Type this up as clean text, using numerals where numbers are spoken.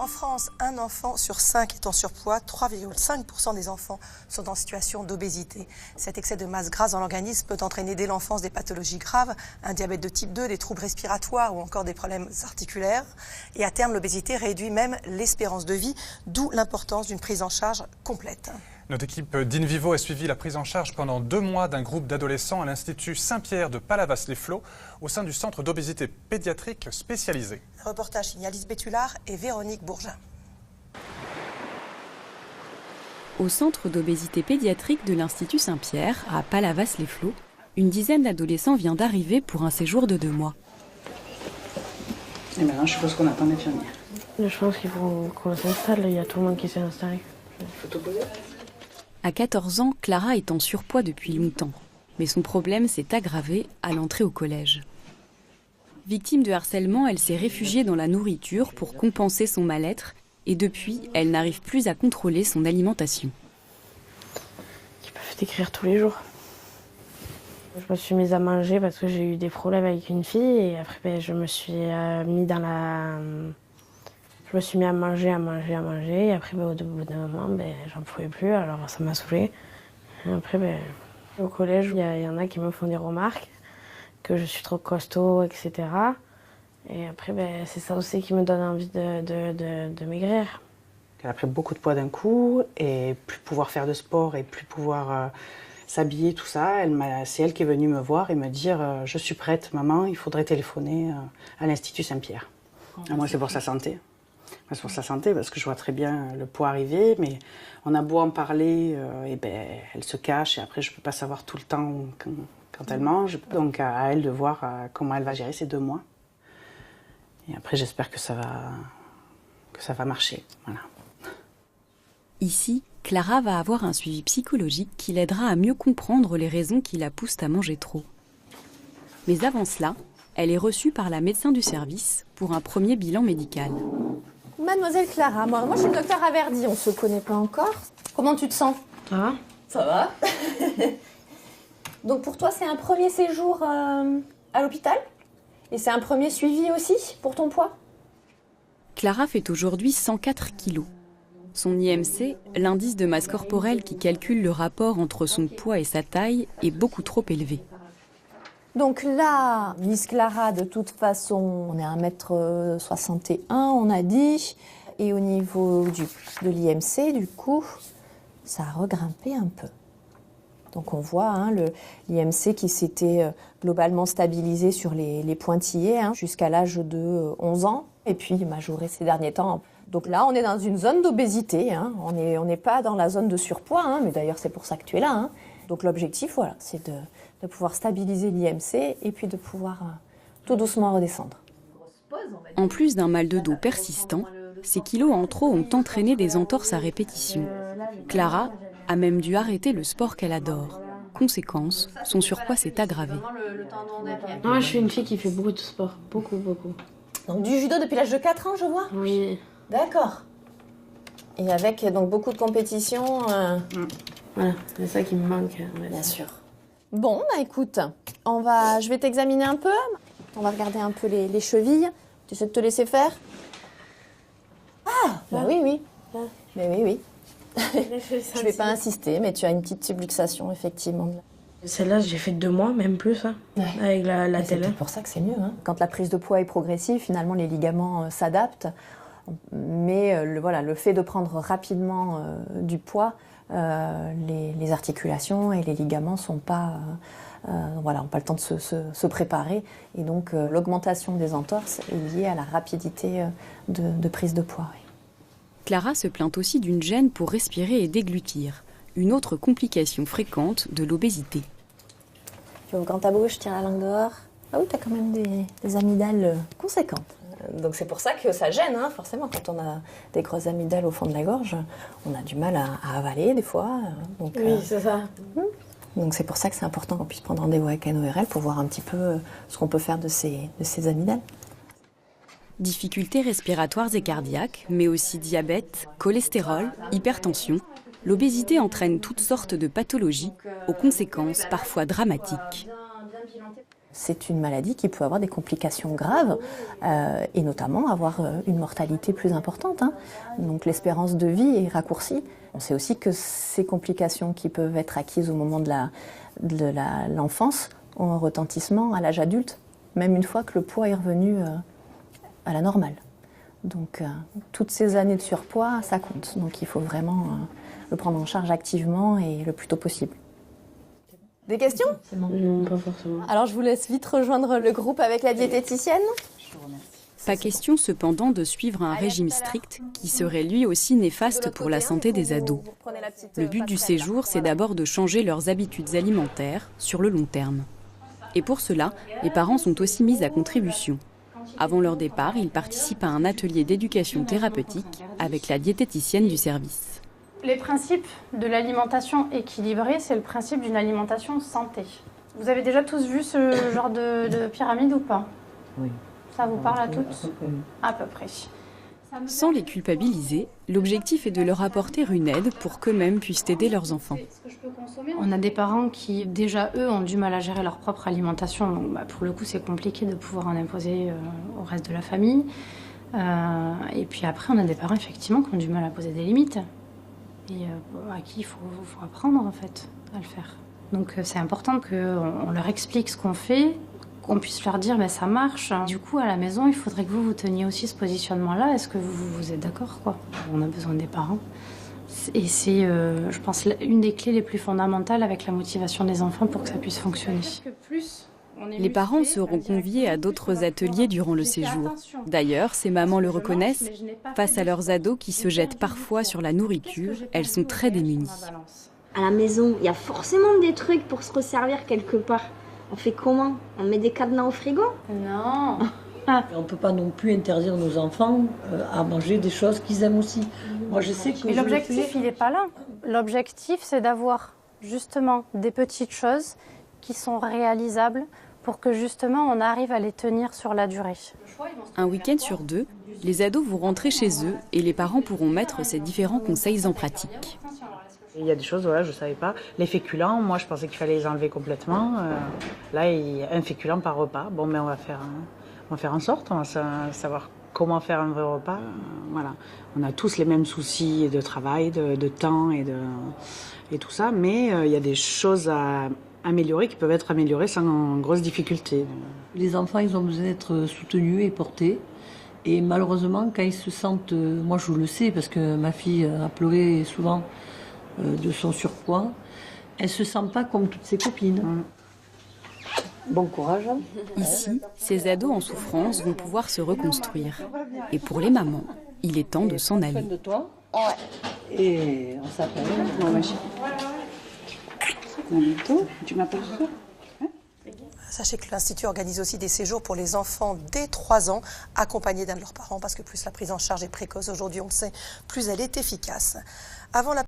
En France, un enfant sur 5 est en surpoids, 3,5% des enfants sont en situation d'obésité. Cet excès de masse grasse dans l'organisme peut entraîner dès l'enfance des pathologies graves, un diabète de type 2, des troubles respiratoires ou encore des problèmes articulaires. Et à terme, l'obésité réduit même l'espérance de vie, d'où l'importance d'une prise en charge complète. Notre équipe d'Invivo a suivi la prise en charge pendant 2 mois d'un groupe d'adolescents à l'Institut Saint-Pierre de Palavas-les-Flots au sein du centre d'obésité pédiatrique spécialisé. Reportage signé Alice Bétulard et Véronique Bourgin. Au centre d'obésité pédiatrique de l'Institut Saint-Pierre, à Palavas-les-Flots, une dizaine d'adolescents vient d'arriver pour un séjour de 2 mois. Et maintenant, je suppose qu'on attend l'infirmière. Je pense qu'il faut qu'on s'installe, il y a tout le monde qui s'est installé. Faut tout poser. À 14 ans, Clara est en surpoids depuis longtemps. Mais son problème s'est aggravé à l'entrée au collège. Victime de harcèlement, elle s'est réfugiée dans la nourriture pour compenser son mal-être. Et depuis, elle n'arrive plus à contrôler son alimentation. Ils peuvent t'écrire tous les jours. Je me suis mise à manger parce que j'ai eu des problèmes avec une fille. Et après, je me suis mis dans la... Je me suis mis à manger. Et après, au bout d'un moment, j'en pouvais plus, alors ça m'a saoulée. Et après, au collège, il y en a qui me font des remarques, que je suis trop costaud, etc. Et après, c'est ça aussi qui me donne envie de maigrir. Elle a pris beaucoup de poids d'un coup, et plus pouvoir faire de sport, et plus pouvoir s'habiller, tout ça. C'est elle qui est venue me voir et me dire « Je suis prête, maman, il faudrait téléphoner à l'Institut Saint-Pierre. » Moi, c'est pour sa santé. C'est pour sa santé, parce que je vois très bien le poids arriver, mais on a beau en parler, elle se cache, et après je ne peux pas savoir tout le temps quand elle mange. Donc à elle de voir comment elle va gérer ces 2 mois. Et après j'espère que ça va marcher. Voilà. Ici, Clara va avoir un suivi psychologique qui l'aidera à mieux comprendre les raisons qui la poussent à manger trop. Mais avant cela, elle est reçue par la médecin du service pour un premier bilan médical. Mademoiselle Clara, moi je suis le docteur Averdi, on se connaît pas encore. Comment tu te sens? Ça va? Ça va. Donc pour toi c'est un premier séjour à l'hôpital? Et c'est un premier suivi aussi pour ton poids? Clara fait aujourd'hui 104 kilos. Son IMC, l'indice de masse corporelle qui calcule le rapport entre son poids et sa taille, est beaucoup trop élevé. Donc là, Miss Clara, de toute façon, on est à 1m61, on a dit. Et au niveau de l'IMC, du coup, ça a regrimpé un peu. Donc on voit l'IMC qui s'était globalement stabilisé sur les pointillés jusqu'à l'âge de 11 ans. Et puis majoré ces derniers temps. Donc là, on est dans une zone d'obésité. On n'est pas dans la zone de surpoids, mais d'ailleurs c'est pour ça que tu es là. Donc l'objectif, voilà, c'est de pouvoir stabiliser l'IMC et puis de pouvoir tout doucement redescendre. En plus d'un mal de dos persistant, ces kilos en trop ont entraîné des entorses à répétition. Clara a même dû arrêter le sport qu'elle adore. Conséquence, son surpoids s'est aggravé. Moi, je suis une fille qui fait beaucoup de sport, beaucoup. Donc du judo depuis l'âge de 4 ans, je vois? Oui. D'accord. Et avec donc beaucoup de compétitions. Voilà, c'est ça qui me manque. Bien sûr. Bon, écoute, je vais t'examiner un peu. On va regarder un peu les chevilles. Tu sais de te laisser faire? Ah, oui. Mais oui. Je vais pas insister, mais tu as une petite subluxation, effectivement. Celle-là, j'ai fait 2 mois, même plus, avec la télé. C'est pour ça que c'est mieux. Quand la prise de poids est progressive, finalement, les ligaments s'adaptent. Mais le fait de prendre rapidement du poids, les articulations et les ligaments sont pas, n'ont pas le temps de se préparer. Et donc, l'augmentation des entorses est liée à la rapidité de prise de poids. Oui. Clara se plaint aussi d'une gêne pour respirer et déglutir, une autre complication fréquente de l'obésité. Tu ouvres grand ta bouche, tire la langue dehors. Ah oui, tu as quand même des amygdales conséquentes. Donc c'est pour ça que ça gêne, forcément. Quand on a des grosses amygdales au fond de la gorge, on a du mal à avaler des fois. Donc, oui, c'est ça. Donc c'est pour ça que c'est important qu'on puisse prendre rendez-vous avec un ORL pour voir un petit peu ce qu'on peut faire de ces amygdales. Difficultés respiratoires et cardiaques, mais aussi diabète, cholestérol, hypertension. L'obésité entraîne toutes sortes de pathologies, aux conséquences parfois dramatiques. C'est une maladie qui peut avoir des complications graves et notamment avoir une mortalité plus importante. Donc l'espérance de vie est raccourcie. On sait aussi que ces complications qui peuvent être acquises au moment de l'enfance ont un retentissement à l'âge adulte, même une fois que le poids est revenu à la normale. Donc toutes ces années de surpoids, ça compte. Donc il faut vraiment le prendre en charge activement et le plus tôt possible. Des questions ? Non, pas forcément. Alors je vous laisse vite rejoindre le groupe avec la diététicienne. Pas question cependant de suivre un régime strict qui serait lui aussi néfaste pour la santé des ados. Le but du séjour, c'est d'abord de changer leurs habitudes alimentaires sur le long terme. Et pour cela, les parents sont aussi mis à contribution. Avant leur départ, ils participent à un atelier d'éducation thérapeutique avec la diététicienne du service. Les principes de l'alimentation équilibrée, c'est le principe d'une alimentation santé. Vous avez déjà tous vu ce genre de pyramide ou pas ? Oui. Ça vous parle à toutes ? À peu près. Sans les culpabiliser, l'objectif est de leur apporter une aide pour qu'eux-mêmes puissent aider leurs enfants. On a des parents qui, déjà, eux, ont du mal à gérer leur propre alimentation. Donc, pour le coup, c'est compliqué de pouvoir en imposer au reste de la famille. Et puis après, on a des parents, effectivement, qui ont du mal à poser des limites. Et à qui il faut apprendre, en fait, à le faire. Donc, c'est important qu'on leur explique ce qu'on fait, qu'on puisse leur dire ça marche. Du coup, à la maison, il faudrait que vous teniez aussi ce positionnement-là. Est-ce que vous êtes d'accord, quoi ? On a besoin des parents. Et c'est, je pense, une des clés les plus fondamentales avec la motivation des enfants pour que ça puisse fonctionner. Les parents seront conviés à d'autres ateliers durant le séjour. D'ailleurs, ces mamans le reconnaissent, face à leurs ados qui se jettent parfois sur la nourriture, elles sont très démunies. À la maison, il y a forcément des trucs pour se resservir quelque part. On fait comment ? On met des cadenas au frigo ? Non. On ne peut pas non plus interdire nos enfants à manger des choses qu'ils aiment aussi. Moi, je sais que Mais l'objectif, il n'est pas là. L'objectif, c'est d'avoir justement des petites choses qui sont réalisables pour que justement on arrive à les tenir sur la durée. Un week-end sur 2, les ados vont rentrer chez eux et les parents pourront mettre ces différents conseils en pratique. Il y a des choses, je ne savais pas. Les féculents, moi je pensais qu'il fallait les enlever complètement. Là, il y a un féculent par repas. Bon, mais on va faire en sorte, on va savoir comment faire un vrai repas. Voilà. On a tous les mêmes soucis de travail, de temps et tout ça, mais il y a des choses à améliorer qui peuvent être améliorées sans grosse difficulté. les enfants, ils ont besoin d'être soutenus et portés. Et malheureusement, quand ils se sentent... moi, je le sais, parce que ma fille a pleuré souvent de son surpoids. Elle ne se sent pas comme toutes ses copines. Bon courage. Ici, ces ados en souffrance vont pouvoir se reconstruire. Et pour les mamans, il est temps de s'en aller. De toi. Et on s'appelle. Tu m'appelles ça ? Sachez que l'Institut organise aussi des séjours pour les enfants dès 3 ans, accompagnés d'un de leurs parents, parce que plus la prise en charge est précoce aujourd'hui, on le sait, plus elle est efficace. Avant la